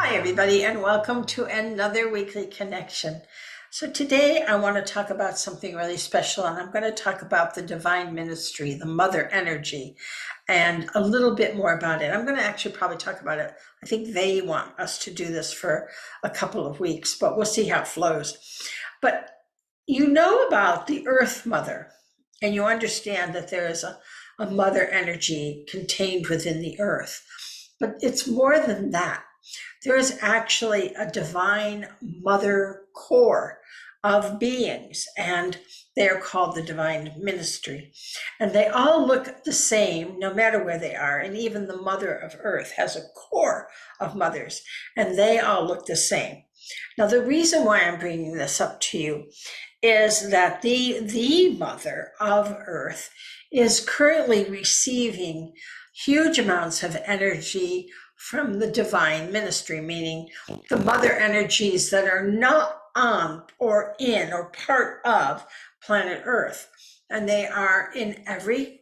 Hi, everybody, and welcome to another weekly connection. So, today I want to talk about something really special, and I'm going to talk about the divine ministry, the mother energy, and a little bit more about it. I'm going to actually probably talk about it. I think they want us to do this for a couple of weeks, but we'll see how it flows. But you know about the Earth Mother, and you understand that there is a mother energy contained within the earth. But it's more than that. There is actually a divine mother core of beings, and they are called the divine ministry. And they all look the same no matter where they are. And even the mother of earth has a core of mothers, and they all look the same. Now, the reason why I'm bringing this up to you is that the mother of earth is currently receiving huge amounts of energy from the divine ministry, meaning the mother energies that are not on or in or part of planet Earth. And they are in every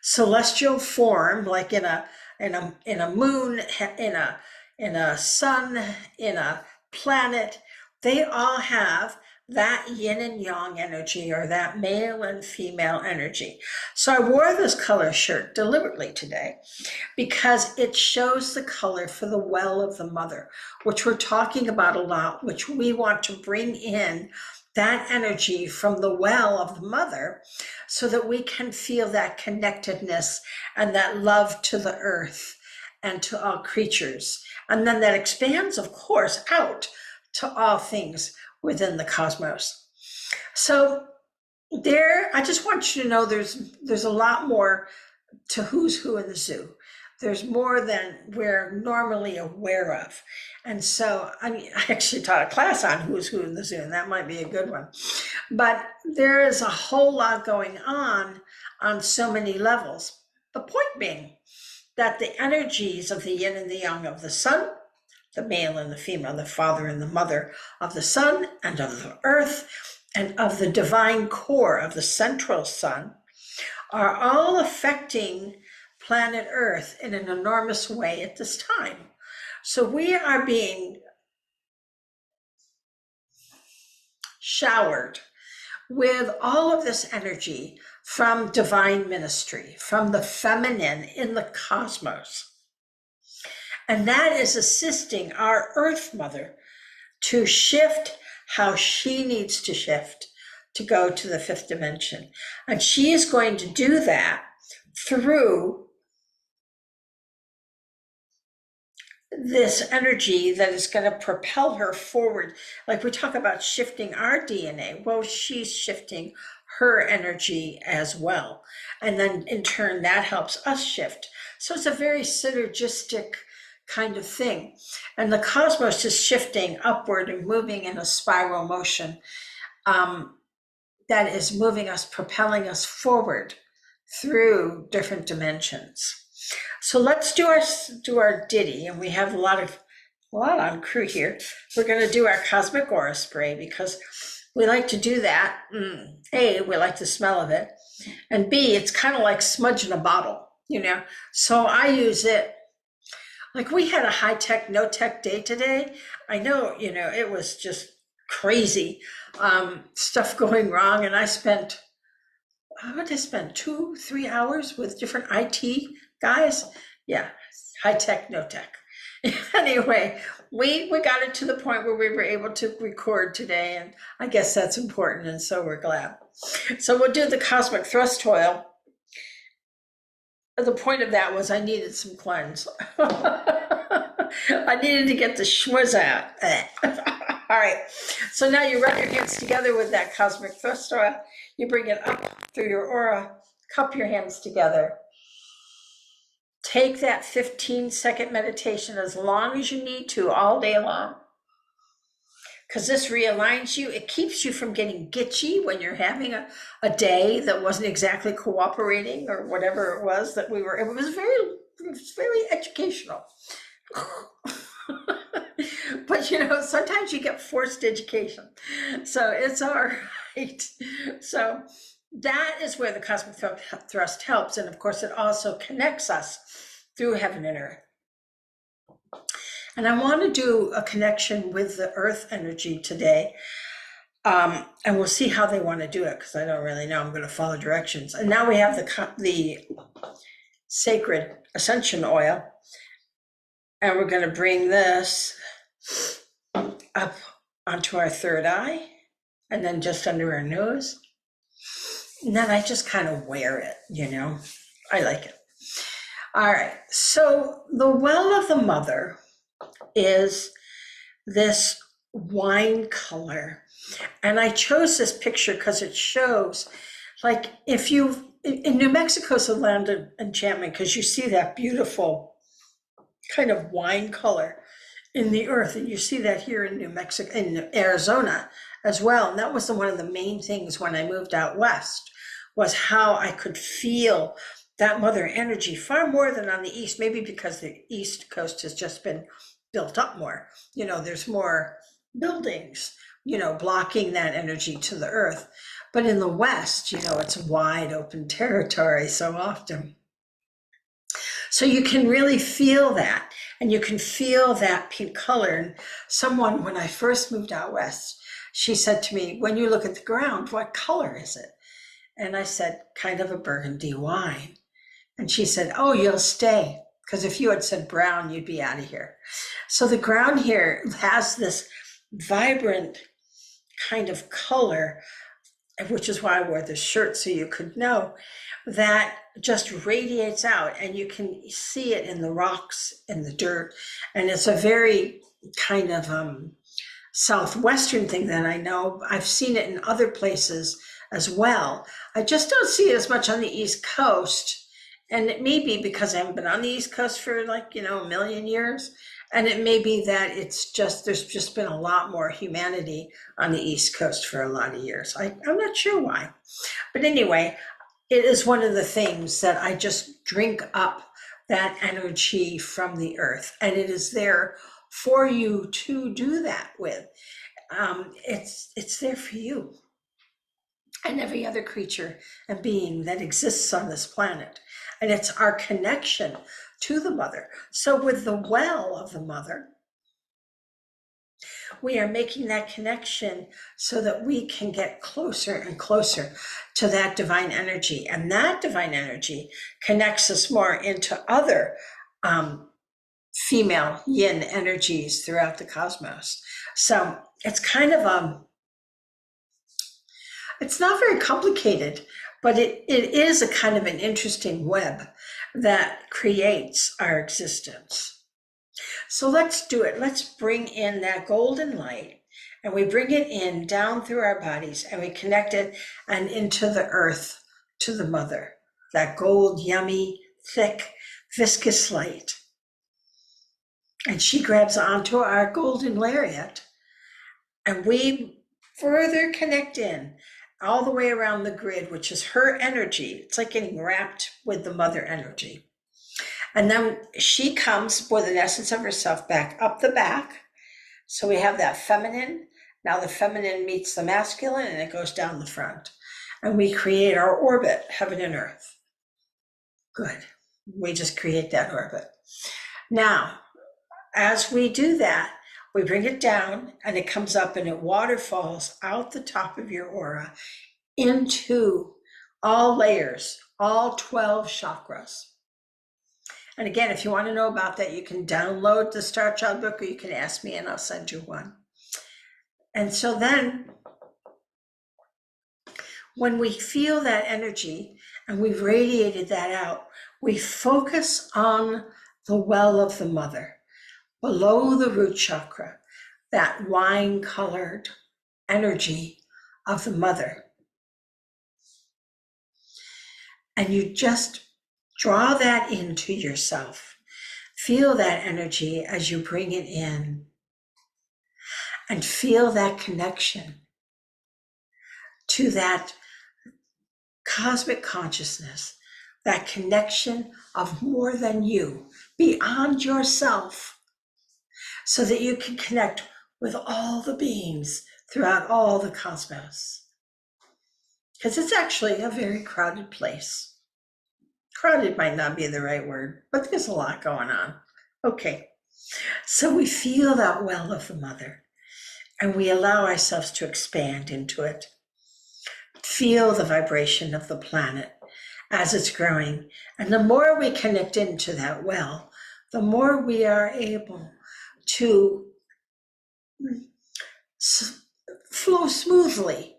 celestial form, like in a moon, in a sun, in a planet. They all have that yin and yang energy, or that male and female energy. So I wore this color shirt deliberately today because it shows the color for the well of the mother, which we're talking about a lot, which we want to bring in that energy from the well of the mother so that we can feel that connectedness and that love to the earth and to all creatures. And then that expands, of course, out to all things within the cosmos. So I just want you to know there's a lot more to who's who in the zoo. There's more than we're normally aware of. And so, I actually taught a class on who's who in the zoo, and that might be a good one. But there is a whole lot going on so many levels. The point being that the energies of the yin and the yang of the sun, the male and the female, the father and the mother of the sun and of the earth, and of the divine core of the central sun, are all affecting planet Earth in an enormous way at this time. So we are being showered with all of this energy from divine ministry, from the feminine in the cosmos. And that is assisting our Earth Mother to shift how she needs to shift to go to the fifth dimension. And she is going to do that through this energy that is going to propel her forward. Like we talk about shifting our DNA, well, she's shifting her energy as well. And then in turn, that helps us shift. So it's a very synergistic kind of thing. And the cosmos is shifting upward and moving in a spiral motion that is moving us, propelling us forward through different dimensions. So let's do our ditty, and we have a lot on crew here. We're going to do our cosmic aura spray because we like to do that. A, we like the smell of it, and B, it's kind of like smudging a bottle, So I use it. Like we had a high-tech, no-tech day today. I know, it was just crazy stuff going wrong, and I spent 2-3 hours with different IT guys. Yeah, high-tech, no-tech. Anyway, we got it to the point where we were able to record today, and I guess that's important, and so we're glad. So we'll do the cosmic thrust oil. The point of that was I needed some cleanse. I needed to get the schmuzz out. All right, so now you rub your hands together with that cosmic thrust oil. You bring it up through your aura, cup your hands together. Take that 15-second meditation as long as you need to all day long, because this realigns you. It keeps you from getting gitchy when you're having a day that wasn't exactly cooperating or whatever it was that we were. It was very educational. But sometimes you get forced education, so it's all right. So that is where the cosmic thrust helps, and of course it also connects us through heaven and earth. And I want to do a connection with the earth energy today. And we'll see how they want to do it because I don't really know. I'm going to follow directions. And now we have the sacred ascension oil. And we're going to bring this up onto our third eye and then just under our nose. And then I just kind of wear it, you know. I like it. All right. So the well of the mother is this wine color. And I chose this picture because it shows, like, if you, in New Mexico's a land of enchantment because you see that beautiful kind of wine color in the earth. And you see that here in New Mexico, in Arizona as well. And that was one of the main things when I moved out west, was how I could feel that mother energy far more than on the east, maybe because the East Coast has just been built up more. You know, there's more buildings, you know, blocking that energy to the earth. But in the West, you know, it's wide open territory so often. So you can really feel that, and you can feel that pink color. And someone, when I first moved out west, she said to me, when you look at the ground, what color is it? And I said, kind of a burgundy wine. And she said, oh, you'll stay. Because if you had said brown, you'd be out of here. So the ground here has this vibrant kind of color, which is why I wore this shirt, so you could know, that just radiates out, and you can see it in the rocks, in the dirt. And it's a very kind of southwestern thing that I know. I've seen it in other places as well. I just don't see it as much on the East Coast. And it may be because I haven't been on the East Coast for, like, you know, a million years. And it may be that it's just, there's just been a lot more humanity on the East Coast for a lot of years. I'm not sure why. But anyway, it is one of the things that I just drink up that energy from the earth. And it is there for you to do that with. It's there for you and every other creature and being that exists on this planet. And it's our connection to the mother. So with the well of the mother, we are making that connection so that we can get closer and closer to that divine energy. And that divine energy connects us more into other female yin energies throughout the cosmos. So it's kind of it's not very complicated, but it is a kind of an interesting web that creates our existence. So let's do it. Let's bring in that golden light, and we bring it in down through our bodies, and we connect it and into the earth, to the mother, that gold, yummy, thick, viscous light. And she grabs onto our golden lariat, and we further connect in all the way around the grid, which is her energy. It's like getting wrapped with the mother energy. And then she comes with an essence of herself back up the back. So we have that feminine. Now the feminine meets the masculine, and it goes down the front. And we create our orbit, heaven and earth. Good. We just create that orbit. Now, as we do that, we bring it down, and it comes up, and it waterfalls out the top of your aura into all layers, all 12 chakras. And again, if you want to know about that, you can download the Star Child book, or you can ask me and I'll send you one. And so then when we feel that energy and we've radiated that out, we focus on the well of the mother, below the root chakra, that wine-colored energy of the mother. And you just draw that into yourself. Feel that energy as you bring it in, and feel that connection to that cosmic consciousness, that connection of more than you, beyond yourself, so that you can connect with all the beings throughout all the cosmos. Because it's actually a very crowded place. Crowded might not be the right word, but there's a lot going on. Okay, So we feel that well of the mother, and we allow ourselves to expand into it. Feel the vibration of the planet as it's growing. And the more we connect into that well, the more we are able to flow smoothly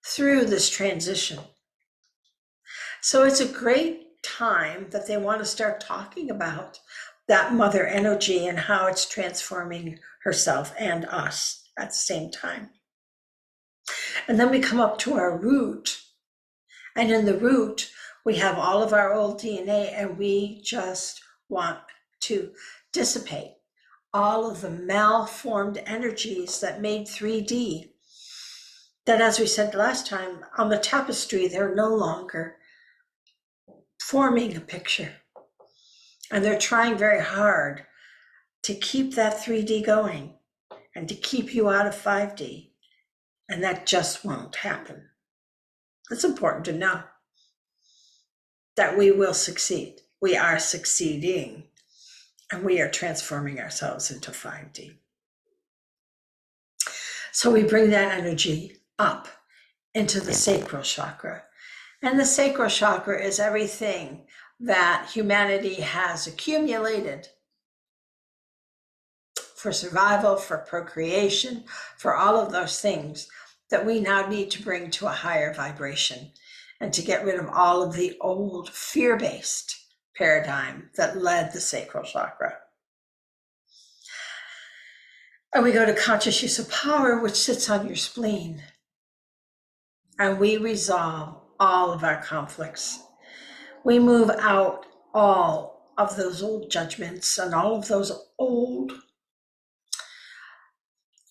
through this transition. So it's a great time that they want to start talking about that mother energy and how it's transforming herself and us at the same time. And then we come up to our root. And in the root, we have all of our old DNA, and we just want to dissipate all of the malformed energies that made 3D. That, as we said last time, on the tapestry, they're no longer forming a picture. And they're trying very hard to keep that 3D going and to keep you out of 5D. And that just won't happen. It's important to know that we will succeed. We are succeeding, and we are transforming ourselves into 5D. So we bring that energy up into the sacral chakra. And the sacral chakra is everything that humanity has accumulated for survival, for procreation, for all of those things that we now need to bring to a higher vibration and to get rid of all of the old fear-based paradigm that led the sacral chakra. And we go to conscious use of power, which sits on your spleen. And we resolve all of our conflicts. We move out all of those old judgments and all of those old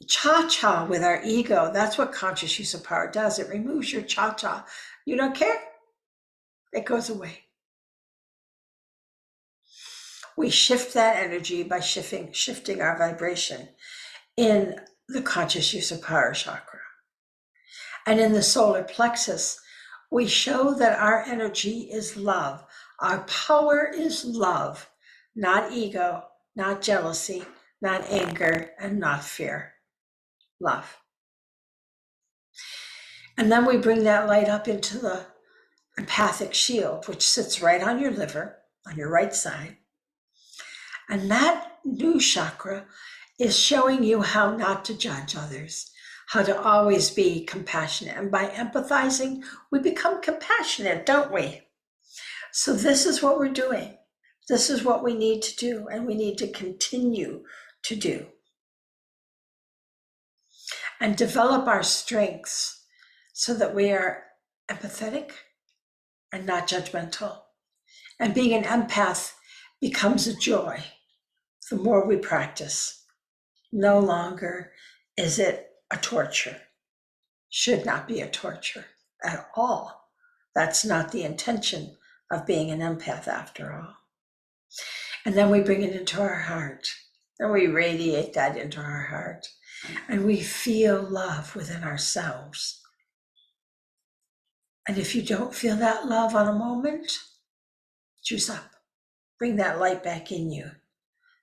cha-cha with our ego. That's what conscious use of power does. It removes your cha-cha. You don't care. It goes away. We shift that energy by shifting our vibration in the conscious use of power chakra. And in the solar plexus, we show that our energy is love. Our power is love, not ego, not jealousy, not anger, and not fear. Love. And then we bring that light up into the empathic shield, which sits right on your liver, on your right side. And that new chakra is showing you how not to judge others, how to always be compassionate. And by empathizing, we become compassionate, don't we? So this is what we're doing. This is what we need to do, and we need to continue to do. And develop our strengths so that we are empathetic and not judgmental. And being an empath becomes a joy the more we practice. No longer is it a torture. Should not be a torture at all. That's not the intention of being an empath after all. And then we bring it into our heart, and we radiate that into our heart, and we feel love within ourselves. And if you don't feel that love on a moment, choose up. Bring that light back in you.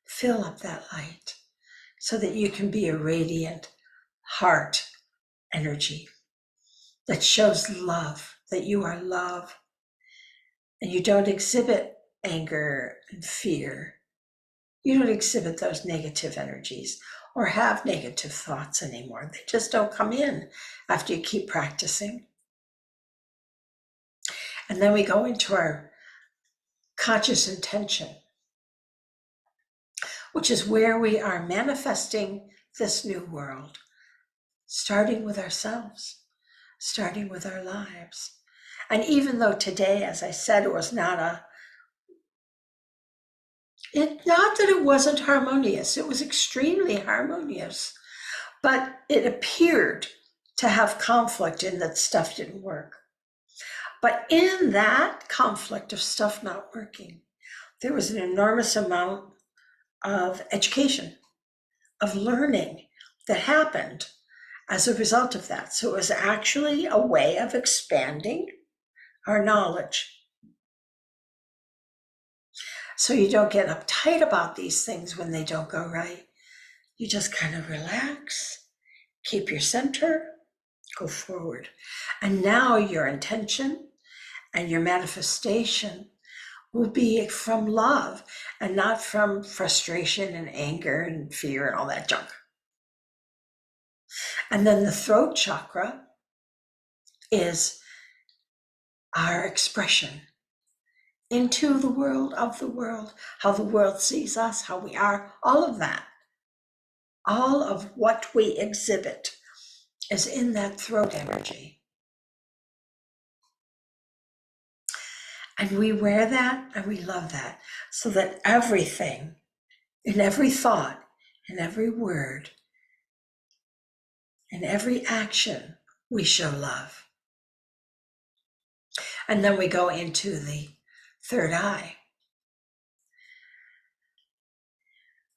Fill up that light so that you can be a radiant heart energy that shows love, that you are love, and you don't exhibit anger and fear. You don't exhibit those negative energies or have negative thoughts anymore. They just don't come in after you keep practicing. And then we go into our conscious intention, which is where we are manifesting this new world, starting with ourselves, starting with our lives. And even though today, as I said, it was not that it wasn't harmonious, it was extremely harmonious, but it appeared to have conflict in that stuff didn't work. But in that conflict of stuff not working, there was an enormous amount of education, of learning that happened as a result of that. So it was actually a way of expanding our knowledge. So you don't get uptight about these things when they don't go right. You just kind of relax, keep your center, go forward. And now your intention and your manifestation will be from love and not from frustration and anger and fear and all that junk. And then the throat chakra is our expression into the world, of the world, how the world sees us, how we are, all of that. All of what we exhibit is in that throat energy. And we wear that and we love that, so that everything, in every thought, in every word, in every action, we show love. And then we go into the third eye.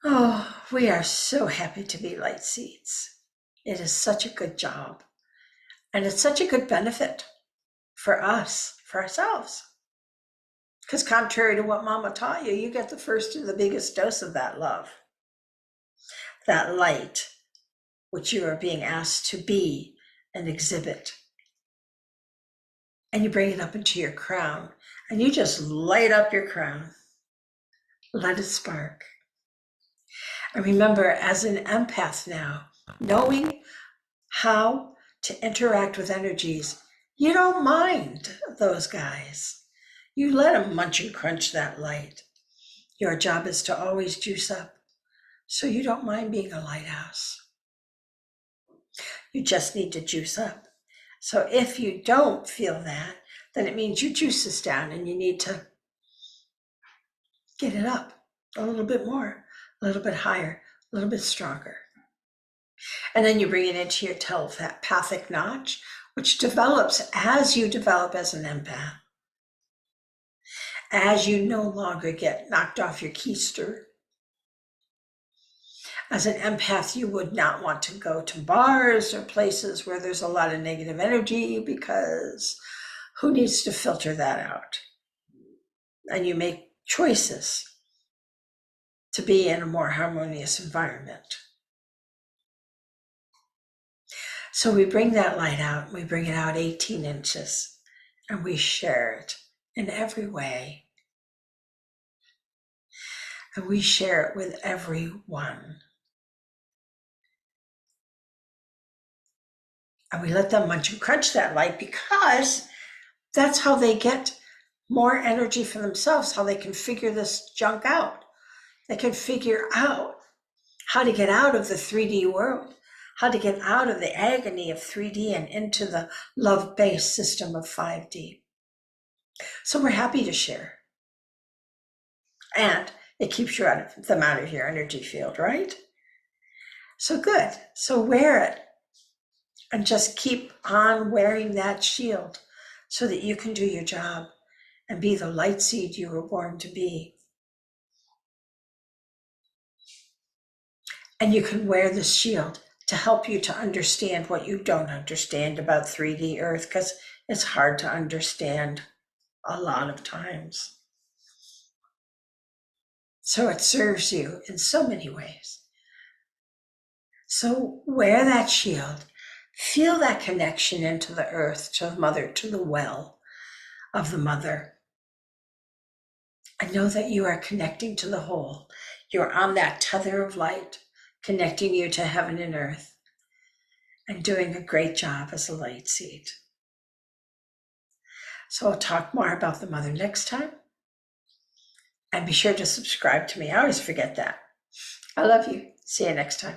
Oh, we are so happy to be light seeds. It is such a good job. And it's such a good benefit for us, for ourselves. Because contrary to what Mama taught you, you get the first and the biggest dose of that love, that light, which you are being asked to be and exhibit. And you bring it up into your crown, and you just light up your crown. Let it spark. And remember, as an empath now, knowing how to interact with energies, you don't mind those guys. You let them munch and crunch that light. Your job is to always juice up, so you don't mind being a lighthouse. You just need to juice up. So if you don't feel that, then it means your juice is down and you need to get it up a little bit more, a little bit higher, a little bit stronger. And then you bring it into your telepathic notch, which develops as you develop as an empath. As you no longer get knocked off your keister. As an empath, you would not want to go to bars or places where there's a lot of negative energy, because who needs to filter that out? And you make choices to be in a more harmonious environment. So we bring that light out, we bring it out 18 inches, and we share it in every way. And we share it with everyone. And we let them munch and crunch that light, because that's how they get more energy for themselves, how they can figure this junk out. They can figure out how to get out of the 3D world, how to get out of the agony of 3D and into the love-based system of 5D. So we're happy to share. And it keeps them out of your energy field, right? So good. So wear it. And just keep on wearing that shield so that you can do your job and be the light seed you were born to be. And you can wear this shield to help you to understand what you don't understand about 3D Earth, because it's hard to understand a lot of times. So it serves you in so many ways. So wear that shield. Feel that connection into the earth, to the mother, to the well of the mother. And know that you are connecting to the whole. You're on that tether of light, connecting you to heaven and earth, and doing a great job as a light seed. So I'll talk more about the mother next time. And be sure to subscribe to me. I always forget that. I love you. See you next time.